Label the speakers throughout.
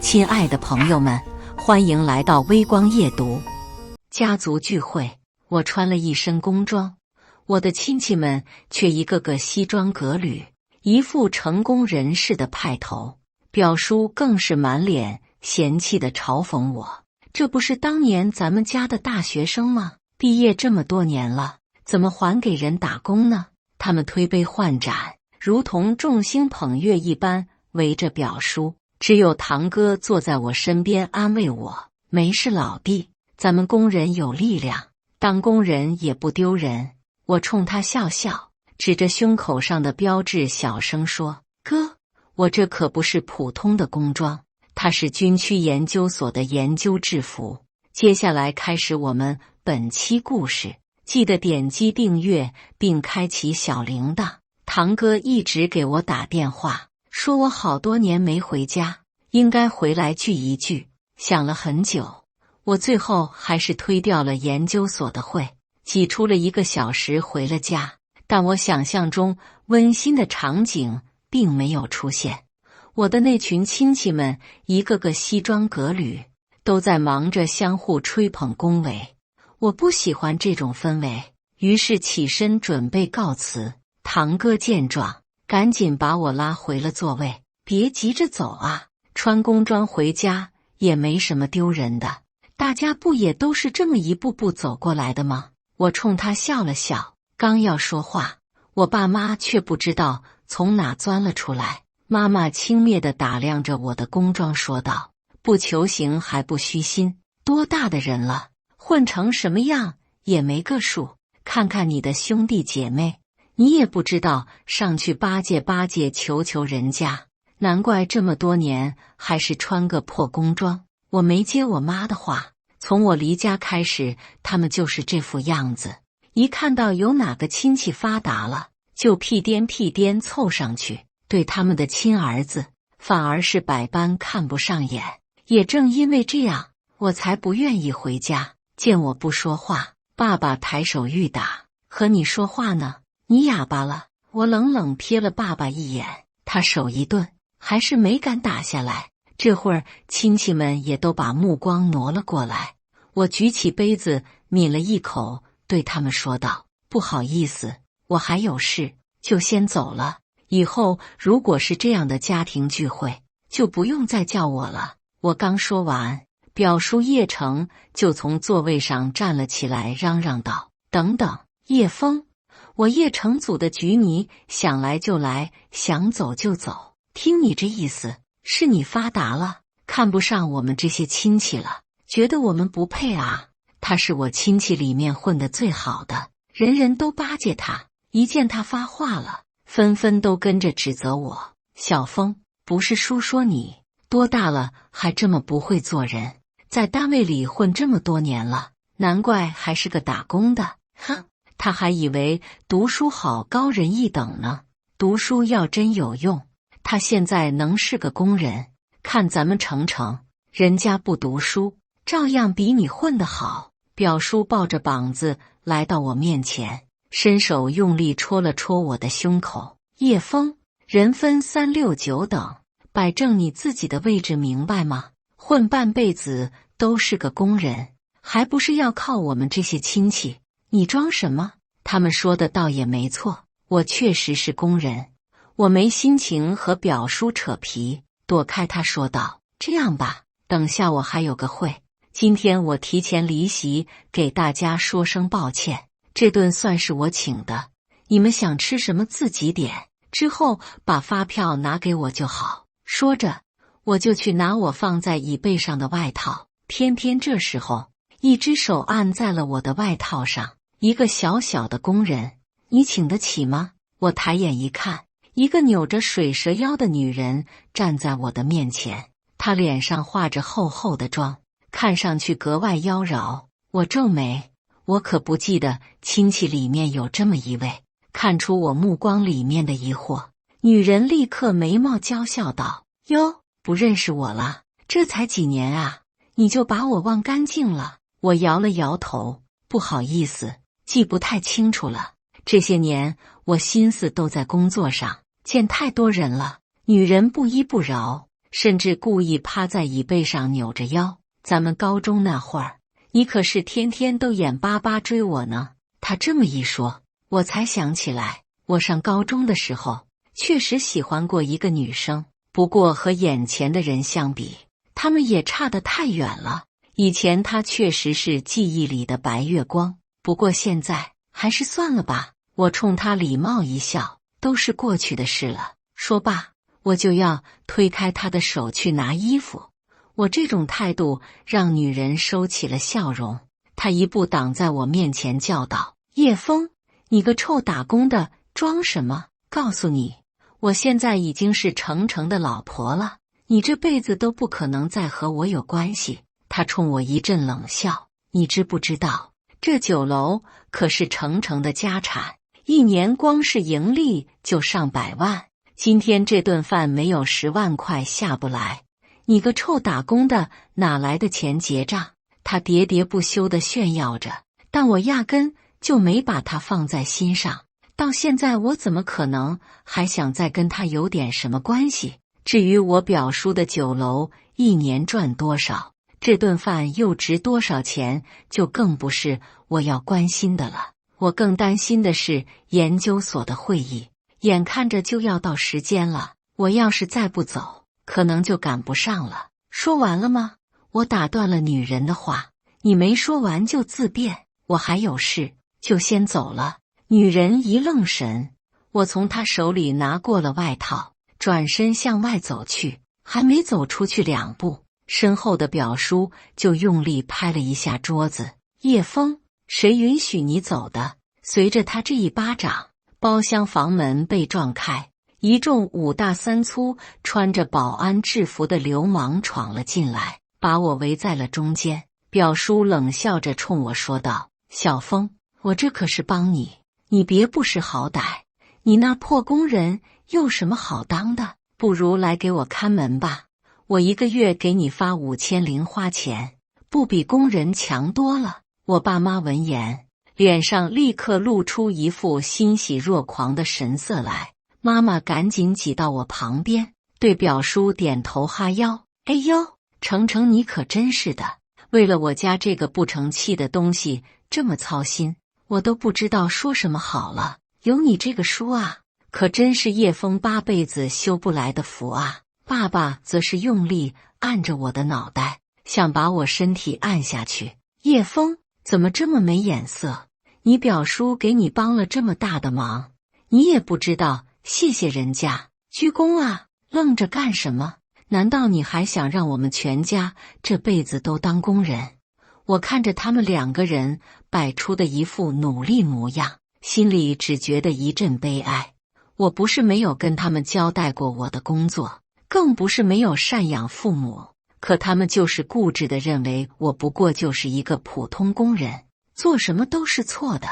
Speaker 1: 亲爱的朋友们，欢迎来到微光夜读。家族聚会，我穿了一身工装，我的亲戚们却一个个西装革履，一副成功人士的派头。表叔更是满脸嫌弃地嘲讽我：这不是当年咱们家的大学生吗？毕业这么多年了，怎么还给人打工呢？他们推杯换盏，如同众星捧月一般围着表叔，只有堂哥坐在我身边安慰我：没事老弟，咱们工人有力量，当工人也不丢人。我冲他笑笑，指着胸口上的标志小声说：哥，我这可不是普通的工装，它是军区研究所的研究制服。接下来开始我们本期故事，记得点击订阅并开启小铃铛。堂哥一直给我打电话，说我好多年没回家，应该回来聚一聚。想了很久，我最后还是推掉了研究所的会，挤出了1个小时回了家。但我想象中温馨的场景并没有出现。我的那群亲戚们一个个西装革履，都在忙着相互吹捧恭维。我不喜欢这种氛围，于是起身准备告辞。堂哥见状，赶紧把我拉回了座位。别急着走啊，穿工装回家也没什么丢人的，大家不也都是这么一步步走过来的吗？我冲他笑了笑，刚要说话，我爸妈却不知道从哪钻了出来。妈妈轻蔑地打量着我的工装说道：不求行还不虚心，多大的人了，混成什么样也没个数。看看你的兄弟姐妹，你也不知道上去巴结巴结求求人家，难怪这么多年还是穿个破工装。我没接我妈的话，从我离家开始，他们就是这副样子。一看到有哪个亲戚发达了，就屁颠屁颠凑上去，对他们的亲儿子反而是百般看不上眼。也正因为这样，我才不愿意回家。见我不说话，爸爸抬手欲打：和你说话呢，你哑巴了。我冷冷瞥了爸爸一眼，他手一顿，还是没敢打下来。这会儿亲戚们也都把目光挪了过来，我举起杯子抿了一口，对他们说道：不好意思，我还有事，就先走了。以后如果是这样的家庭聚会，就不用再叫我了。我刚说完，表叔叶成就从座位上站了起来，嚷嚷道：等等，叶枫，我叶成祖的局你想来就来，想走就走，听你这意思，是你发达了，看不上我们这些亲戚了，觉得我们不配啊。他是我亲戚里面混得最好的，人人都巴结他，一见他发话了，纷纷都跟着指责我：小枫，不是叔说你多大了还这么不会做人，在单位里混这么多年了，难怪还是个打工的。哼，他还以为读书好高人一等呢，读书要真有用，他现在能是个工人。看咱们程程，人家不读书，照样比你混得好。表叔抱着膀子来到我面前，伸手用力戳了戳我的胸口：叶枫，人分3、6、9等，摆正你自己的位置，明白吗？混半辈子都是个工人，还不是要靠我们这些亲戚？你装什么？他们说的倒也没错，我确实是工人。我没心情和表叔扯皮，躲开他说道：这样吧，等下我还有个会，今天我提前离席，给大家说声抱歉，这顿算是我请的，你们想吃什么自己点，之后把发票拿给我就好。说着，我就去拿我放在椅背上的外套。偏偏这时候，一只手按在了我的外套上。一个小小的工人，你请得起吗？我抬眼一看，一个扭着水蛇腰的女人站在我的面前，她脸上画着厚厚的妆，看上去格外妖娆。我皱眉，我可不记得亲戚里面有这么一位。看出我目光里面的疑惑，女人立刻眉毛娇笑道：哟，不认识我了？这才几年啊，你就把我忘干净了？我摇了摇头，不好意思，记不太清楚了。这些年我心思都在工作上，见太多人了。女人不依不饶，甚至故意趴在椅背上扭着腰。咱们高中那会儿，你可是天天都眼巴巴追我呢。他这么一说，我才想起来，我上高中的时候确实喜欢过一个女生，不过和眼前的人相比，他们也差得太远了。以前她确实是记忆里的白月光，不过现在还是算了吧。我冲她礼貌一笑，都是过去的事了。说罢，我就要推开她的手去拿衣服。我这种态度让女人收起了笑容，她一步挡在我面前叫道：“叶枫，你个臭打工的，装什么？告诉你，我现在已经是程程的老婆了，你这辈子都不可能再和我有关系。”她冲我一阵冷笑：“你知不知道，这酒楼可是程程的家产，一年光是盈利就上百万，今天这顿饭没有10万块下不来。你个臭打工的，哪来的钱结账？”他喋喋不休地炫耀着，但我压根就没把他放在心上。到现在，我怎么可能还想再跟他有点什么关系？至于我表叔的酒楼一年赚多少，这顿饭又值多少钱，就更不是我要关心的了。我更担心的是研究所的会议，眼看着就要到时间了，我要是再不走，可能就赶不上了。说完了吗？我打断了女人的话。你没说完就自辩，我还有事，就先走了。女人一愣神，我从她手里拿过了外套，转身向外走去。还没走出去2步，身后的表叔就用力拍了一下桌子：“叶枫，谁允许你走的？”随着他这一巴掌，包厢房门被撞开，一众5大3粗、穿着保安制服的流氓闯了进来，把我围在了中间。表叔冷笑着冲我说道：“小枫，我这可是帮你，你别不识好歹。你那破工人有什么好当的？不如来给我看门吧，我1个月给你发5000零花钱，不比工人强多了。”我爸妈闻言，脸上立刻露出一副欣喜若狂的神色来。妈妈赶紧挤到我旁边，对表叔点头哈腰：“哎呦，程程你可真是的，为了我家这个不成器的东西这么操心，我都不知道说什么好了。有你这个叔啊，可真是叶枫8辈子修不来的福啊。”爸爸则是用力按着我的脑袋，想把我身体按下去。叶枫，怎么这么没眼色？你表叔给你帮了这么大的忙，你也不知道谢谢人家，鞠躬啊！愣着干什么？难道你还想让我们全家这辈子都当工人？我看着他们2个人摆出的一副努力模样，心里只觉得一阵悲哀。我不是没有跟他们交代过我的工作，更不是没有赡养父母，可他们就是固执地认为我不过就是一个普通工人，做什么都是错的。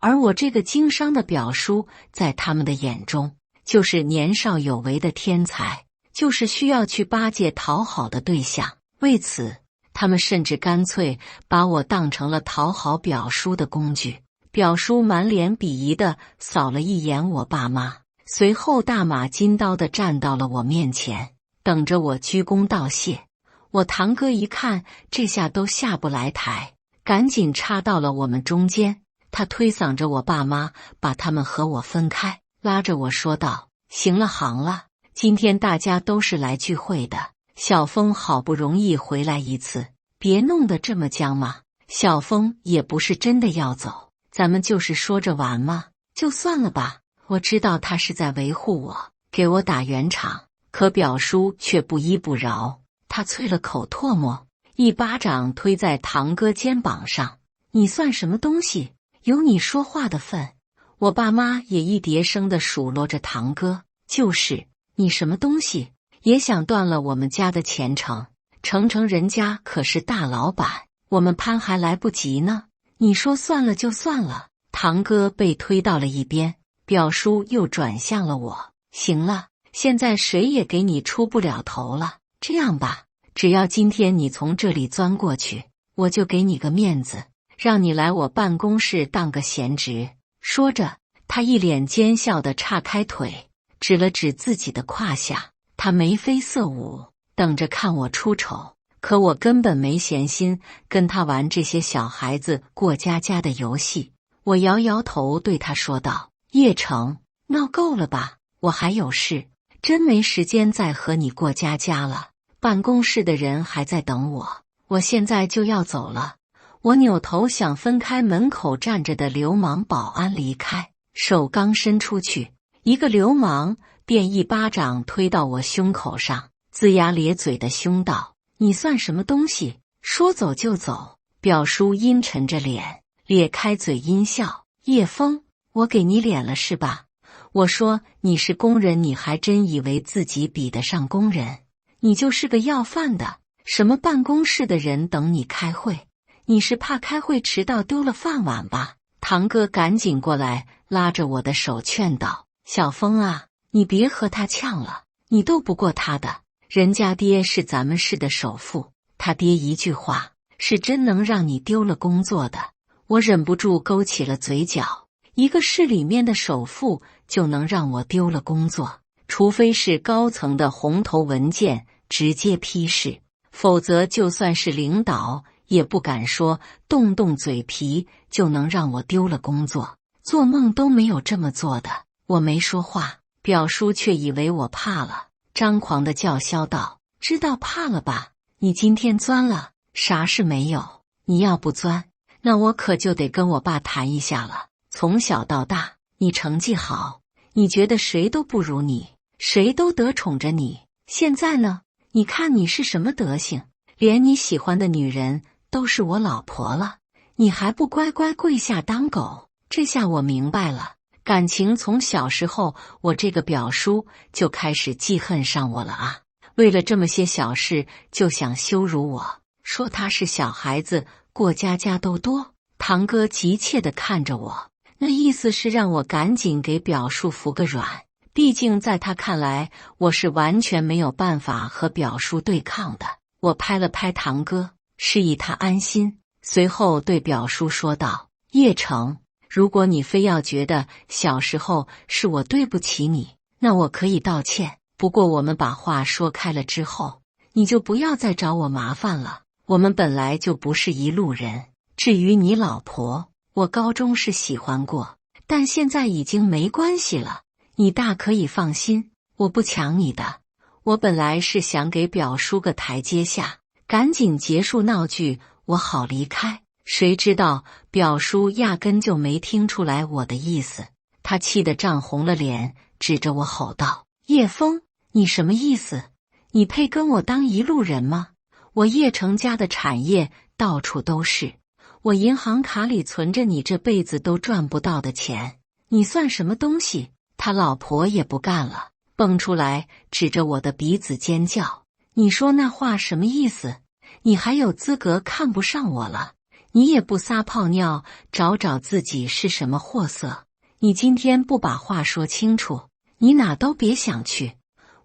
Speaker 1: 而我这个经商的表叔，在他们的眼中就是年少有为的天才，就是需要去巴结讨好的对象。为此，他们甚至干脆把我当成了讨好表叔的工具。表叔满脸鄙夷地扫了一眼我爸妈，随后大马金刀地站到了我面前，等着我鞠躬道谢。我堂哥一看这下都下不来台，赶紧插到了我们中间。他推搡着我爸妈，把他们和我分开，拉着我说道：“行了行了，今天大家都是来聚会的，小枫好不容易回来一次，别弄得这么僵嘛。小枫也不是真的要走，咱们就是说着玩嘛，就算了吧。”我知道他是在维护我，给我打圆场，可表叔却不依不饶。他啐了口唾沫，一巴掌推在堂哥肩膀上：“你算什么东西？有你说话的份！”我爸妈也一叠声地数落着堂哥：“就是你什么东西，也想断了我们家的前程？程程人家可是大老板，我们攀还来不及呢。你说算了就算了。”堂哥被推到了一边，表叔又转向了我：“行了，现在谁也给你出不了头了。这样吧，只要今天你从这里钻过去，我就给你个面子，让你来我办公室当个闲职。”说着，他一脸奸笑地岔开腿，指了指自己的胯下，他眉飞色舞，等着看我出丑。可我根本没闲心跟他玩这些小孩子过家家的游戏。我摇摇头对他说道：叶城，闹够了吧，我还有事，真没时间再和你过家家了。办公室的人还在等我，我现在就要走了。我扭头想分开门口站着的流氓保安离开，手刚伸出去，一个流氓便一巴掌推到我胸口上，龇牙咧嘴的凶道：你算什么东西，说走就走。表叔阴沉着脸，咧开嘴阴笑：叶枫，我给你脸了是吧？我说你是工人，你还真以为自己比得上工人？你就是个要饭的，什么办公室的人等你开会？你是怕开会迟到丢了饭碗吧？堂哥赶紧过来拉着我的手劝道：小枫啊，你别和他呛了，你斗不过他的，人家爹是咱们市的首富，他爹一句话是真能让你丢了工作的。我忍不住勾起了嘴角，一个市里面的首富就能让我丢了工作，除非是高层的红头文件直接批示，否则就算是领导也不敢说动动嘴皮就能让我丢了工作，做梦都没有这么做的。我没说话，表叔却以为我怕了，张狂的叫嚣道：知道怕了吧？你今天钻了，啥事没有，你要不钻，那我可就得跟我爸谈一下了。从小到大，你成绩好，你觉得谁都不如你，谁都得宠着你。现在呢，你看你是什么德行，连你喜欢的女人都是我老婆了，你还不乖乖跪下当狗？这下我明白了，感情从小时候我这个表叔就开始记恨上我了啊！为了这么些小事就想羞辱我，说他是小孩子，过家家都多。堂哥急切地看着我，那意思是让我赶紧给表叔服个软，毕竟在他看来，我是完全没有办法和表叔对抗的。我拍了拍堂哥，示意他安心，随后对表叔说道：叶城，如果你非要觉得小时候是我对不起你，那我可以道歉，不过我们把话说开了之后，你就不要再找我麻烦了，我们本来就不是一路人。至于你老婆，我高中是喜欢过，但现在已经没关系了，你大可以放心，我不抢你的。我本来是想给表叔个台阶下，赶紧结束闹剧，我好离开。谁知道表叔压根就没听出来我的意思，他气得涨红了脸，指着我吼道：叶枫，你什么意思？你配跟我当一路人吗？我叶城家的产业到处都是，我银行卡里存着你这辈子都赚不到的钱，你算什么东西？他老婆也不干了，蹦出来指着我的鼻子尖叫：你说那话什么意思？你还有资格看不上我了？你也不撒泡尿找找自己是什么货色，你今天不把话说清楚，你哪都别想去。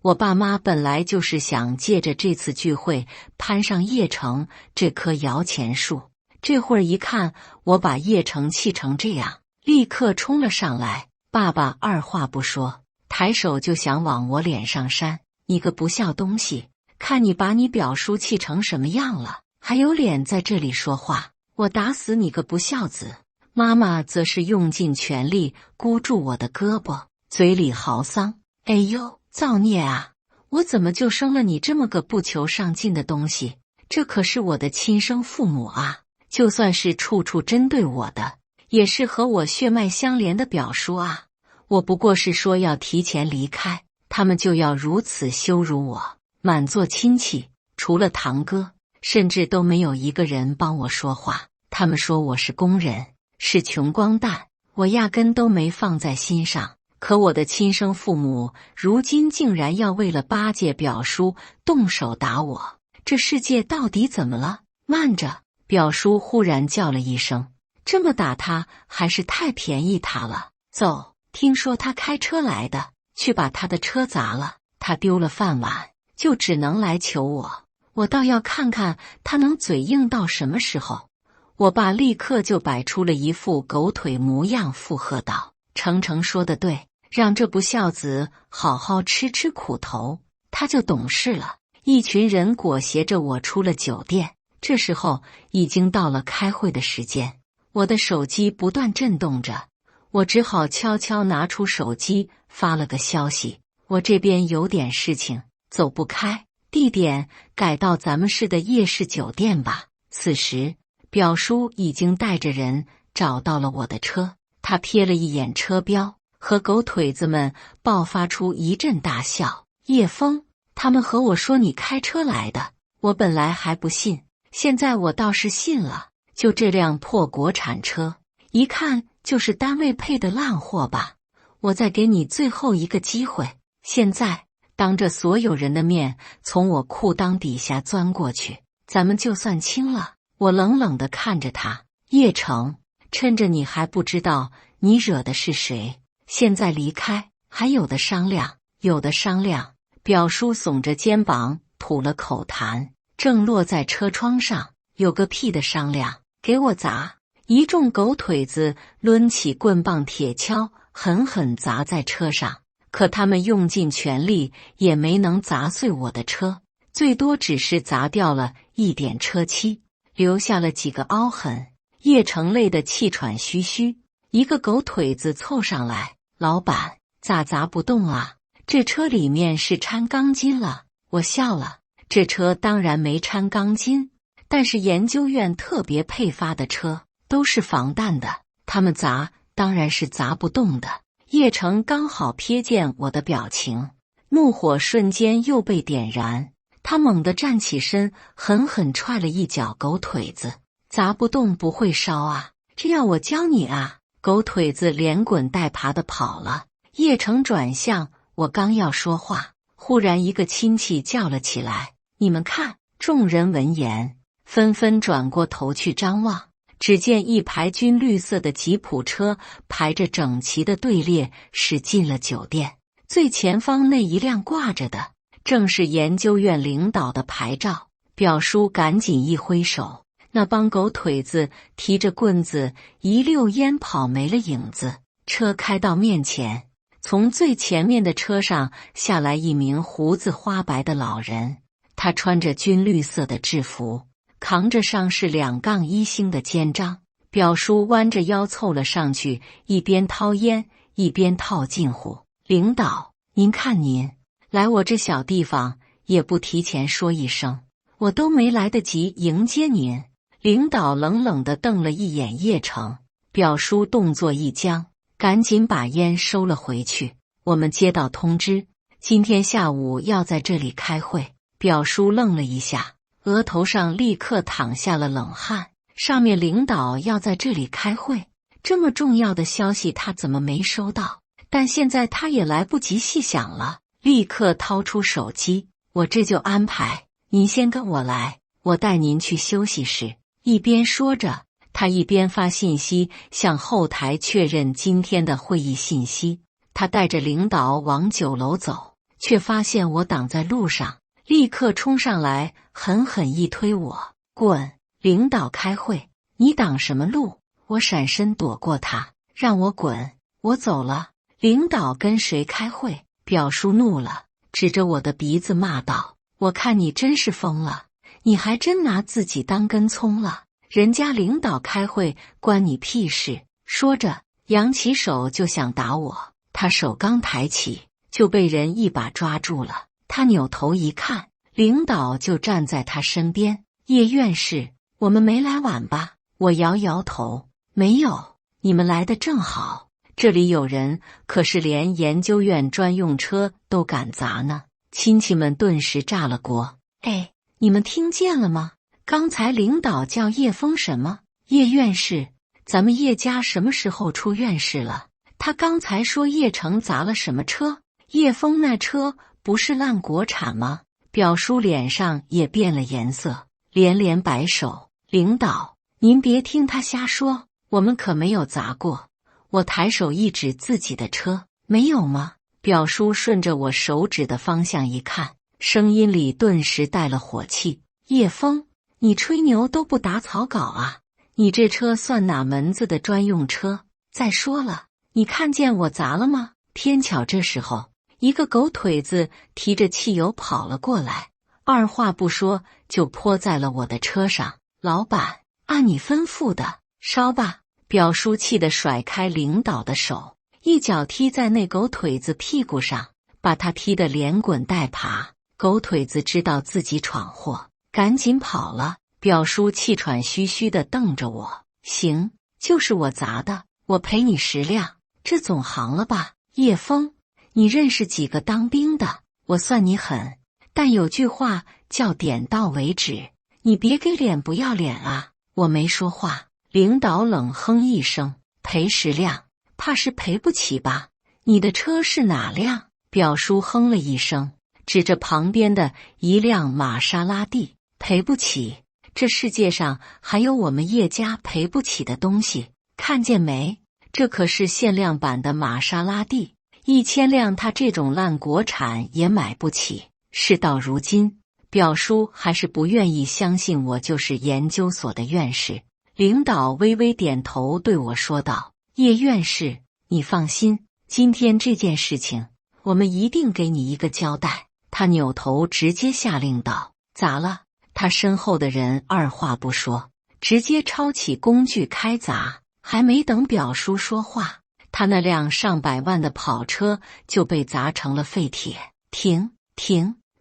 Speaker 1: 我爸妈本来就是想借着这次聚会攀上叶城这棵摇钱树，这会儿一看我把叶城气成这样，立刻冲了上来。爸爸二话不说，抬手就想往我脸上扇：你个不孝东西，看你把你表叔气成什么样了，还有脸在这里说话，我打死你个不孝子！妈妈则是用尽全力箍住我的胳膊，嘴里嚎丧：哎呦，造孽啊！我怎么就生了你这么个不求上进的东西？这可是我的亲生父母啊！就算是处处针对我的，也是和我血脉相连的表叔啊！我不过是说要提前离开，他们就要如此羞辱我。满座亲戚除了堂哥，甚至都没有一个人帮我说话。他们说我是工人，是穷光蛋，我压根都没放在心上。可我的亲生父母如今竟然要为了巴结表叔动手打我，这世界到底怎么了？慢着！表叔忽然叫了一声，这么打他还是太便宜他了。走，听说他开车来的，去把他的车砸了，他丢了饭碗，就只能来求我，我倒要看看他能嘴硬到什么时候。我爸立刻就摆出了一副狗腿模样，附和道：程程说得对，让这不孝子好好吃吃苦头。他就懂事了。一群人裹挟着我出了酒店，这时候已经到了开会的时间。我的手机不断震动着，我只好悄悄拿出手机发了个消息：我这边有点事情，走不开，地点改到咱们市的夜市酒店吧。此时，表叔已经带着人找到了我的车，他瞥了一眼车标，和狗腿子们爆发出一阵大笑。叶枫，他们和我说你开车来的，我本来还不信，现在我倒是信了。就这辆破国产车，一看就是单位配的烂货吧？我再给你最后一个机会，现在当着所有人的面从我裤裆底下钻过去，咱们就算清了。我冷冷地看着他，叶成，趁着你还不知道你惹的是谁，现在离开，还有的商量，有的商量。表叔耸着肩膀吐了口痰，正落在车窗上。有个屁的商量，给我砸！一众狗腿子抡起棍棒铁锹，狠狠砸在车上。可他们用尽全力也没能砸碎我的车，最多只是砸掉了一点车漆，留下了几个凹痕。叶成累得气喘吁吁，一个狗腿子凑上来：“老板，咋砸不动啊？这车里面是掺钢筋了。”我笑了，这车当然没掺钢筋，但是研究院特别配发的车都是防弹的，他们砸当然是砸不动的。叶成刚好瞥见我的表情，怒火瞬间又被点燃，他猛地站起身，狠狠踹了一脚狗腿子。砸不动不会烧啊，这要我教你啊！狗腿子连滚带爬的跑了。叶成转向我，刚要说话，忽然一个亲戚叫了起来：“你们看！”众人闻言纷纷转过头去张望，只见一排军绿色的吉普车排着整齐的队列驶进了酒店。最前方那一辆挂着的正是研究院领导的牌照。表叔赶紧一挥手，那帮狗腿子提着棍子一溜烟跑没了影子。车开到面前，从最前面的车上下来一名胡子花白的老人，他穿着军绿色的制服，扛着上士2杠1星的肩章。表叔弯着腰凑了上去，一边掏烟一边套近乎：“领导，您看您来我这小地方也不提前说一声，我都没来得及迎接您。”领导冷冷地瞪了一眼叶成，表叔动作一僵，赶紧把烟收了回去。我们接到通知，今天下午要在这里开会。表叔愣了一下，额头上立刻淌下了冷汗。上面领导要在这里开会，这么重要的消息他怎么没收到？但现在他也来不及细想了，立刻掏出手机：“我这就安排，您先跟我来，我带您去休息室。”一边说着，他一边发信息向后台确认今天的会议信息。他带着领导往酒楼走，却发现我挡在路上，立刻冲上来，狠狠一推我：“滚！领导开会，你挡什么路？”我闪身躲过他，让我滚。我走了。领导跟谁开会？表叔怒了，指着我的鼻子骂道：“我看你真是疯了，你还真拿自己当根葱了，人家领导开会关你屁事！”说着扬起手就想打我，他手刚抬起就被人一把抓住了。他扭头一看，领导就站在他身边：“叶院士，我们没来晚吧？”我摇摇头：“没有，你们来得正好，这里有人可是连研究院专用车都敢砸呢。”亲戚们顿时炸了锅：“哎，你们听见了吗？刚才领导叫叶枫什么？叶院士，咱们叶家什么时候出院士了？他刚才说叶成砸了什么车？叶枫那车不是烂国产吗？”表叔脸上也变了颜色，连连摆手：“领导，您别听他瞎说，我们可没有砸过。”我抬手一指自己的车：“没有吗？”表叔顺着我手指的方向一看，声音里顿时带了火气：“叶枫，你吹牛都不打草稿啊！你这车算哪门子的专用车？再说了，你看见我砸了吗？”偏巧这时候，一个狗腿子提着汽油跑了过来，二话不说就泼在了我的车上。老板，按你吩咐的，烧吧！表叔气得甩开领导的手，一脚踢在那狗腿子屁股上，把他踢得连滚带爬。狗腿子知道自己闯祸，赶紧跑了。表叔气喘吁吁地瞪着我，行，就是我砸的，我赔你10辆，这总行了吧？叶枫，你认识几个当兵的？我算你狠，但有句话叫点到为止，你别给脸不要脸啊！我没说话。领导冷哼一声，赔10辆，怕是赔不起吧？你的车是哪辆？表叔哼了一声，指着旁边的一辆玛莎拉蒂，赔不起。这世界上还有我们叶家赔不起的东西，看见没？这可是限量版的玛莎拉蒂，1000辆他这种烂国产也买不起。事到如今，表叔还是不愿意相信我就是研究所的院士。领导微微点头对我说道：“叶院士，你放心，今天这件事情我们一定给你一个交代。”他扭头直接下令道：“砸了！”他身后的人二话不说，直接抄起工具开砸。还没等表叔说话，他那辆上百万的跑车就被砸成了废铁。停！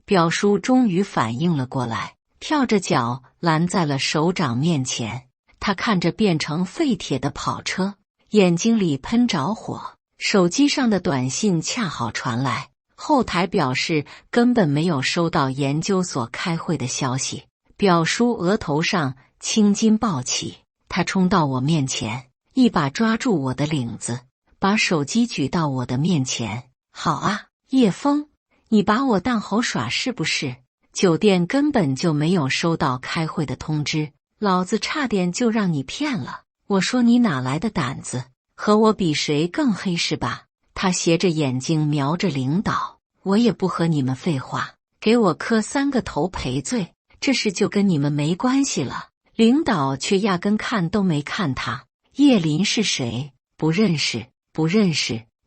Speaker 1: 表叔终于反应了过来，跳着脚拦在了首长面前。他看着变成废铁的跑车，眼睛里喷着火。手机上的短信恰好传来，后台表示根本没有收到研究所开会的消息。表叔额头上青筋暴起，他冲到我面前，一把抓住我的领子，把手机举到我的面前。好啊，叶枫，你把我当猴耍是不是？酒店根本就没有收到开会的通知，老子差点就让你骗了。我说你哪来的胆子，和我比谁更黑是吧？他斜着眼睛瞄着领导，我也不和你们废话，给我磕3个头赔罪，这事就跟你们没关系了。领导却压根看都没看他。叶林是谁？不认识。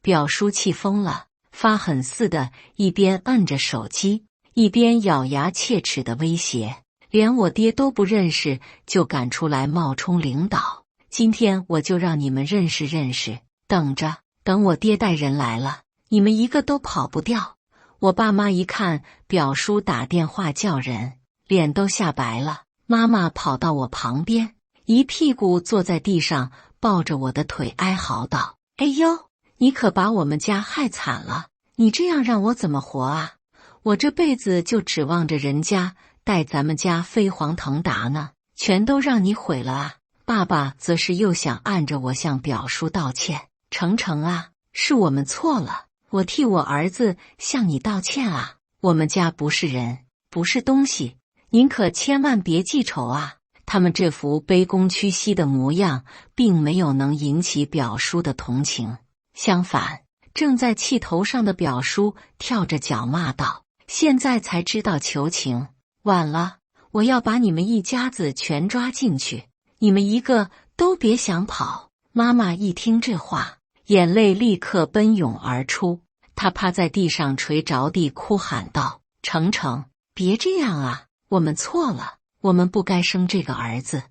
Speaker 1: 表叔气疯了，发狠似的，一边摁着手机，一边咬牙切齿的威胁。连我爹都不认识，就敢出来冒充领导，今天我就让你们认识认识。等着，等我爹带人来了，你们一个都跑不掉。我爸妈一看表叔打电话叫人，脸都吓白了。妈妈跑到我旁边，一屁股坐在地上，抱着我的腿哀嚎道：“哎呦，你可把我们家害惨了，你这样让我怎么活啊？我这辈子就指望着人家带咱们家飞黄腾达呢，全都让你毁了啊！”爸爸则是又想按着我向表叔道歉：“成啊，是我们错了，我替我儿子向你道歉啊，我们家不是人，不是东西，您可千万别记仇啊！”他们这副卑躬屈膝的模样，并没有能引起表叔的同情，相反，正在气头上的表叔跳着脚骂道：“现在才知道求情，晚了！我要把你们一家子全抓进去，你们一个都别想跑！”妈妈一听这话，眼泪立刻奔涌而出，她趴在地上垂着地哭喊道：“成，别这样啊！我们错了，我们不该生这个儿子，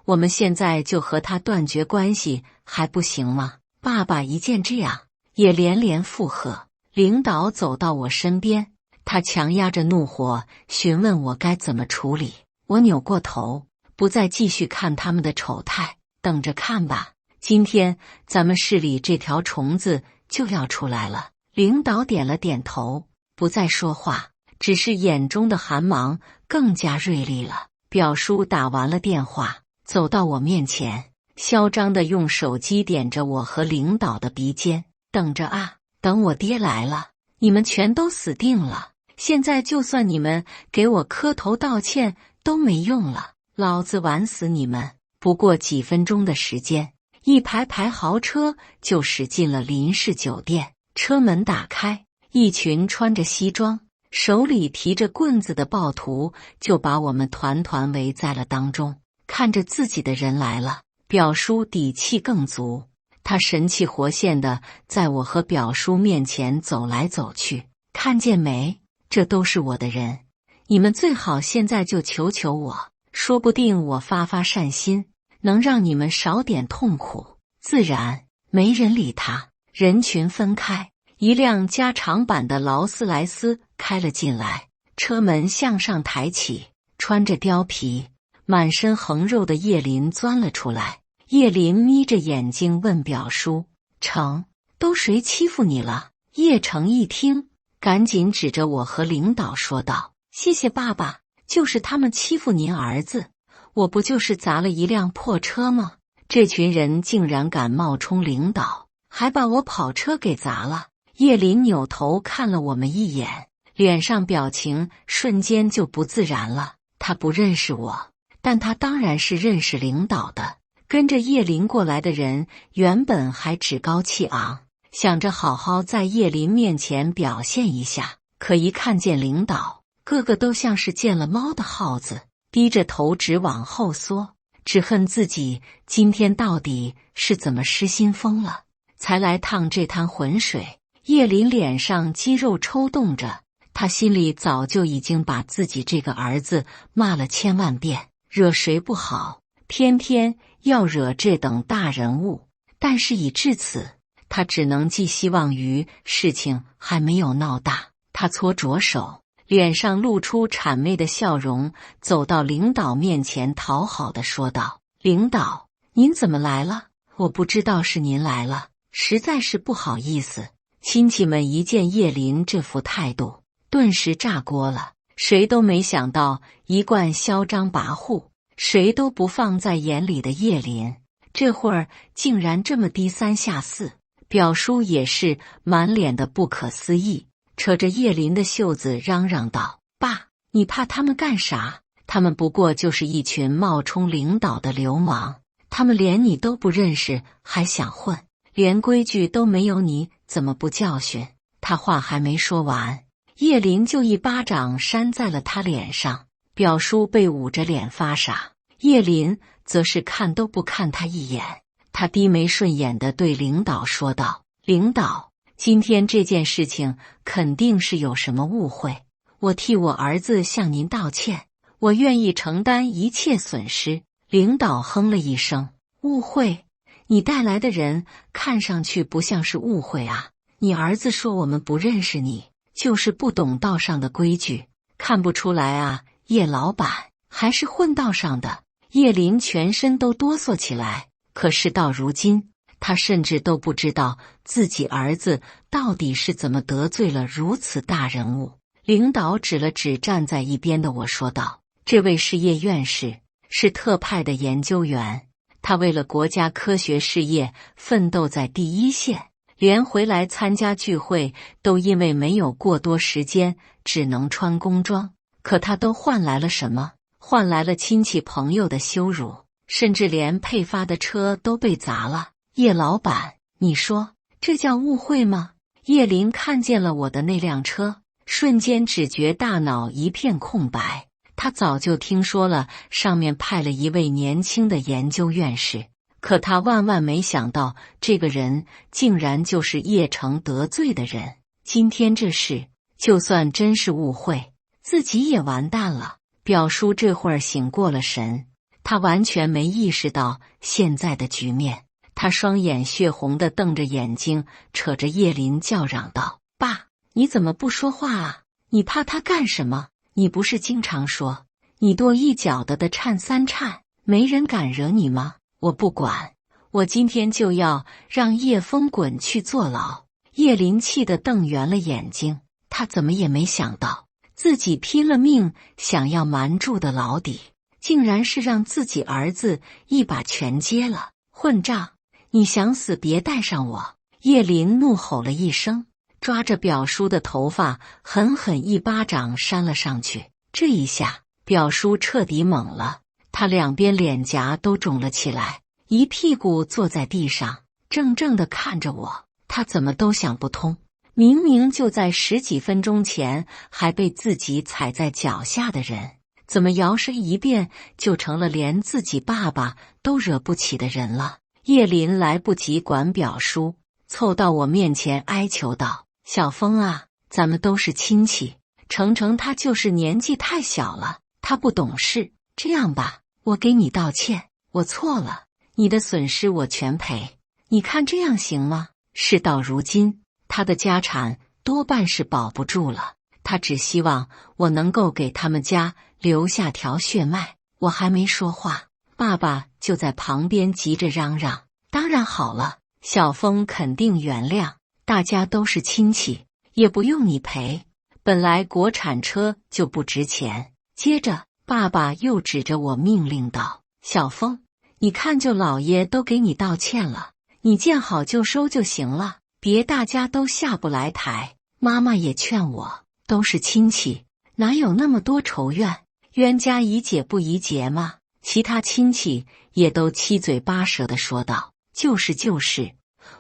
Speaker 1: 我们现在就和他断绝关系，还不行吗？”爸爸一见这样，也连连附和。领导走到我身边，他强压着怒火，询问我该怎么处理。我扭过头，不再继续看他们的丑态，等着看吧。今天咱们市里这条虫子就要出来了。领导点了点头，不再说话，只是眼中的寒芒更加锐利了。表叔打完了电话，走到我面前，嚣张地用手机点着我和领导的鼻尖：“等着啊，等我爹来了，你们全都死定了。现在就算你们给我磕头道歉都没用了，老子玩死你们！”不过几分钟的时间，一排排豪车就驶进了林氏酒店。车门打开，一群穿着西装，手里提着棍子的暴徒就把我们团团围在了当中。看着自己的人来了，表叔底气更足，他神气活现的在我和表叔面前走来走去，看见没？这都是我的人，你们最好现在就求求我，说不定我发善心，能让你们少点痛苦。”自然没人理他。人群分开，一辆加长版的劳斯莱斯开了进来，车门向上抬起，穿着貂皮、满身横肉的叶林钻了出来。叶林眯着眼睛问表叔：“成，都谁欺负你了？”叶成一听，赶紧指着我和领导说道：“谢谢爸爸，就是他们欺负您儿子，我不就是砸了一辆破车吗？这群人竟然敢冒充领导，还把我跑车给砸了。”叶林扭头看了我们一眼，脸上表情瞬间就不自然了。他不认识我，但他当然是认识领导的。跟着叶林过来的人原本还趾高气昂，想着好好在叶林面前表现一下，可一看见领导，个个都像是见了猫的耗子，低着头直往后缩，只恨自己今天到底是怎么失心疯了，才来趟这滩浑水。叶林脸上肌肉抽动着，他心里早就已经把自己这个儿子骂了千万遍，惹谁不好，偏偏要惹这等大人物。但事已至此，他只能寄希望于事情还没有闹大。他搓着手，脸上露出谄媚的笑容，走到领导面前，讨好的说道：“领导，您怎么来了？我不知道是您来了，实在是不好意思。”亲戚们一见叶林这副态度，顿时炸锅了。谁都没想到，一贯嚣张跋扈、谁都不放在眼里的叶林，这会儿竟然这么低三下四。表叔也是满脸的不可思议，扯着叶林的袖子嚷嚷道：“爸，你怕他们干啥？他们不过就是一群冒充领导的流氓，他们连你都不认识，还想混，连规矩都没有，你怎么不教训？”他话还没说完，叶林就一巴掌扇在了他脸上。表叔被捂着脸发傻，叶林则是看都不看他一眼。他低眉顺眼地对领导说道：“领导，今天这件事情肯定是有什么误会，我替我儿子向您道歉，我愿意承担一切损失。”领导哼了一声：“误会？你带来的人看上去不像是误会啊！你儿子说我们不认识你，就是不懂道上的规矩，看不出来啊！叶老板还是混道上的。”叶林全身都哆嗦起来，可事到如今，他甚至都不知道自己儿子到底是怎么得罪了如此大人物。领导指了指站在一边的我说道：“这位是叶院士，是特派的研究员，他为了国家科学事业奋斗在第一线，连回来参加聚会都因为没有过多时间，只能穿工装。可他都换来了什么？换来了亲戚朋友的羞辱，甚至连配发的车都被砸了。叶老板，你说这叫误会吗？”叶林看见了我的那辆车，瞬间只觉大脑一片空白。他早就听说了上面派了一位年轻的研究院士，可他万万没想到，这个人竟然就是叶城得罪的人。今天这事，就算真是误会，自己也完蛋了。表叔这会儿醒过了神，他完全没意识到现在的局面。他双眼血红的瞪着眼睛，扯着叶林叫嚷道：“爸，你怎么不说话啊？你怕他干什么？你不是经常说你跺一脚的颤三颤，没人敢惹你吗？我不管，我今天就要让叶枫滚去坐牢。”叶林气得瞪圆了眼睛，他怎么也没想到，自己拼了命想要瞒住的牢底，竟然是让自己儿子一把全接了。混账！你想死别带上我！叶林怒吼了一声，抓着表叔的头发狠狠一巴掌扇了上去。这一下，表叔彻底懵了，他两边脸颊都肿了起来，一屁股坐在地上，怔怔地看着我。他怎么都想不通，明明就在十几分钟前还被自己踩在脚下的人，怎么摇身一变就成了连自己爸爸都惹不起的人了？叶林来不及管表叔，凑到我面前哀求道：“小枫啊，咱们都是亲戚。程程他就是年纪太小了，他不懂事。这样吧，我给你道歉，我错了，你的损失我全赔。你看这样行吗？事到如今，他的家产多半是保不住了，他只希望我能够给他们家留下条血脉。我还没说话，爸爸就在旁边急着嚷嚷：当然好了，小峰肯定原谅，大家都是亲戚，也不用你赔。本来国产车就不值钱。接着爸爸又指着我命令道：小峰，你看舅老爷都给你道歉了，你见好就收就行了，别大家都下不来台。妈妈也劝我，都是亲戚，哪有那么多仇怨，冤家宜解不宜结吗？其他亲戚也都七嘴八舌地说道：就是就是，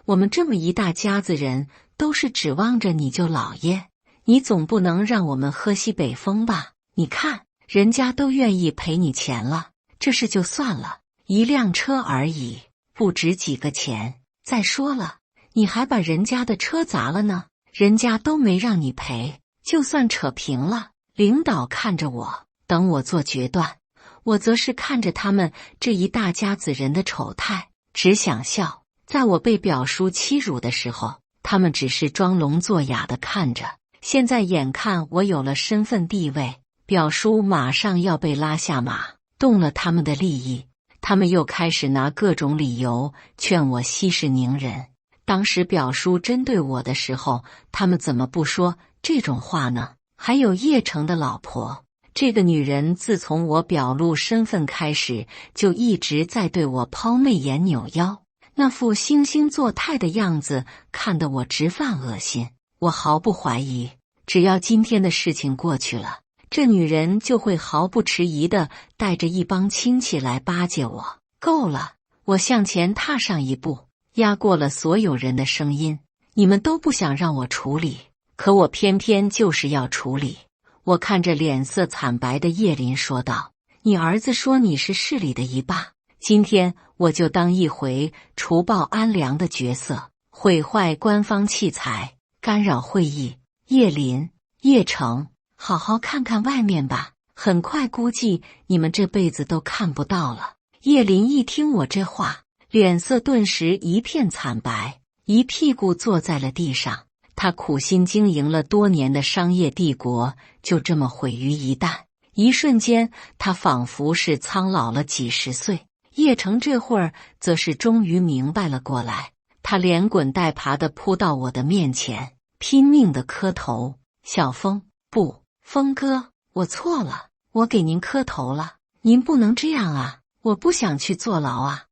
Speaker 1: 我们这么一大家子人都是指望着你舅老爷，你总不能让我们喝西北风吧？你看人家都愿意赔你钱了，这事就算了，一辆车而已，不值几个钱。再说了，你还把人家的车砸了呢，人家都没让你赔，就算扯平了。领导看着我，等我做决断，我则是看着他们这一大家子人的丑态，只想笑。在我被表叔欺辱的时候，他们只是装聋作哑的看着，现在眼看我有了身份地位，表叔马上要被拉下马，动了他们的利益，他们又开始拿各种理由劝我息事宁人。当时表叔针对我的时候，他们怎么不说这种话呢？还有叶城的老婆，这个女人自从我表露身份开始，就一直在对我抛媚眼扭腰，那副惺惺作态的样子看得我直犯恶心。我毫不怀疑，只要今天的事情过去了，这女人就会毫不迟疑地带着一帮亲戚来巴结我。够了！我向前踏上一步，压过了所有人的声音。你们都不想让我处理，可我偏偏就是要处理。我看着脸色惨白的叶林说道：你儿子说你是市里的一霸，今天我就当一回除暴安良的角色，毁坏官方器材，干扰会议。叶林、叶城，好好看看外面吧，很快估计你们这辈子都看不到了。叶林一听我这话，脸色顿时一片惨白，一屁股坐在了地上。他苦心经营了多年的商业帝国就这么毁于一旦，一瞬间他仿佛是苍老了几十岁。叶城这会儿则是终于明白了过来，他连滚带爬地扑到我的面前，拼命地磕头：小峰，不，峰哥，我错了，我给您磕头了，您不能这样啊，我不想去坐牢啊，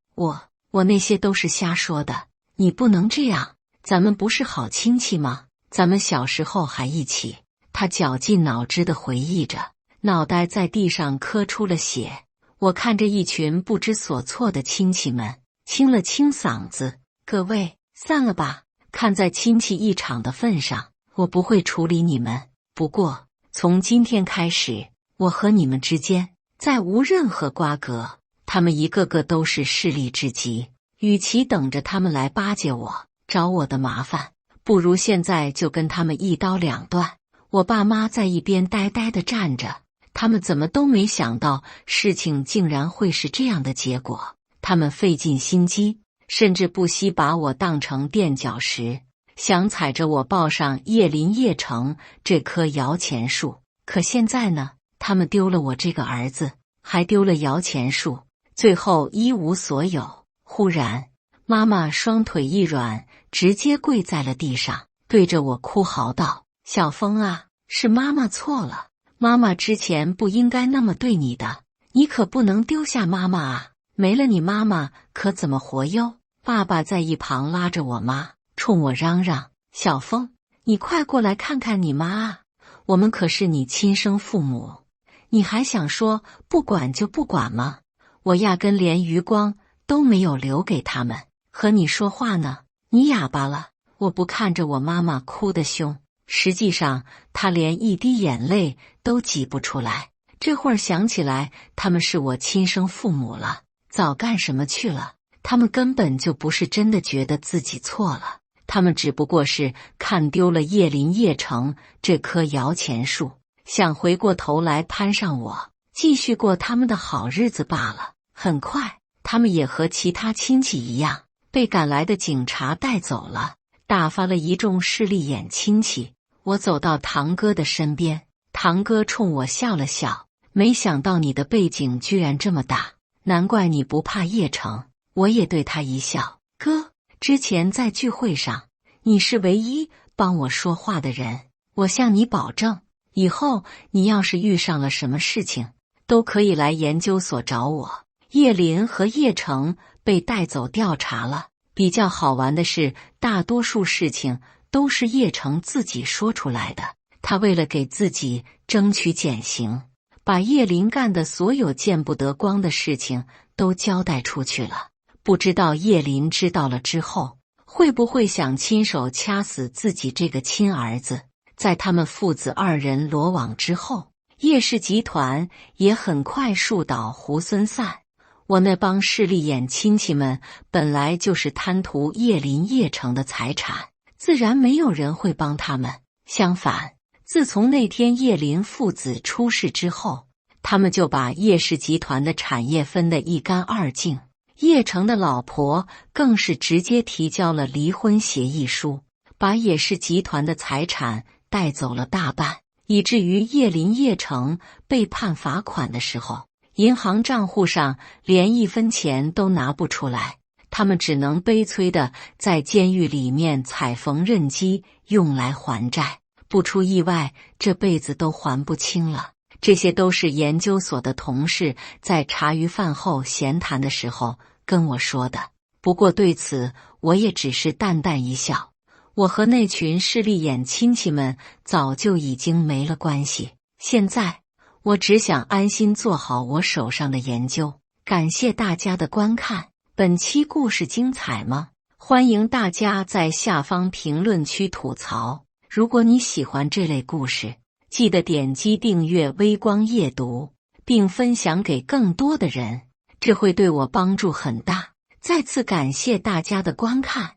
Speaker 1: 我那些都是瞎说的，你不能这样，咱们不是好亲戚吗？咱们小时候还一起。他绞尽脑汁地回忆着，脑袋在地上磕出了血。我看着一群不知所措的亲戚们，清了清嗓子：各位，散了吧，看在亲戚一场的份上，我不会处理你们。不过从今天开始，我和你们之间再无任何瓜葛。他们一个个都是势利至极，与其等着他们来巴结我，找我的麻烦，不如现在就跟他们一刀两断。我爸妈在一边呆呆地站着，他们怎么都没想到事情竟然会是这样的结果。他们费尽心机，甚至不惜把我当成垫脚石，想踩着我抱上叶林叶城这棵摇钱树。可现在呢，他们丢了我这个儿子，还丢了摇钱树，最后一无所有。忽然妈妈双腿一软，直接跪在了地上，对着我哭嚎道：小峰啊，是妈妈错了，妈妈之前不应该那么对你的，你可不能丢下妈妈啊，没了你妈妈可怎么活哟。爸爸在一旁拉着我妈，冲我嚷嚷：小峰，你快过来看看你妈啊，我们可是你亲生父母，你还想说不管就不管吗？我压根连余光都没有留给他们，和你说话呢，你哑巴了。我不看着我妈妈哭得凶，实际上她连一滴眼泪都挤不出来。这会儿想起来，他们是我亲生父母了，早干什么去了。他们根本就不是真的觉得自己错了，他他们只不过是看丢了叶林叶城这棵摇钱树，想回过头来攀上我，继续过他们的好日子罢了。很快，他们也和其他亲戚一样，被赶来的警察带走了，打发了一众势利眼亲戚。我走到堂哥的身边，堂哥冲我笑了笑，没想到你的背景居然这么大，难怪你不怕叶城。我也对他一笑，哥，之前在聚会上，你是唯一帮我说话的人，我向你保证，以后你要是遇上了什么事情，都可以来研究所找我。叶林和叶城被带走调查了，比较好玩的是，大多数事情都是叶城自己说出来的。他为了给自己争取减刑，把叶林干的所有见不得光的事情都交代出去了。不知道叶林知道了之后，会不会想亲手掐死自己这个亲儿子？在他们父子二人落网之后，叶氏集团也很快树倒猢狲散。我那帮势利眼亲戚们本来就是贪图叶林叶城的财产，自然没有人会帮他们。相反，自从那天叶林父子出事之后，他们就把叶氏集团的产业分得一干二净。叶城的老婆更是直接提交了离婚协议书，把叶氏集团的财产带走了大半，以至于叶林叶城被判罚款的时候，银行账户上连1分钱都拿不出来，他们只能悲催地在监狱里面踩缝纫机用来还债，不出意外，这辈子都还不清了。这些都是研究所的同事在茶余饭后闲谈的时候跟我说的，不过对此我也只是淡淡一笑。我和那群势利眼亲戚们早就已经没了关系，现在我只想安心做好我手上的研究。感谢大家的观看，本期故事精彩吗？欢迎大家在下方评论区吐槽。如果你喜欢这类故事，记得点击订阅微光夜读，并分享给更多的人，这会对我帮助很大。再次感谢大家的观看。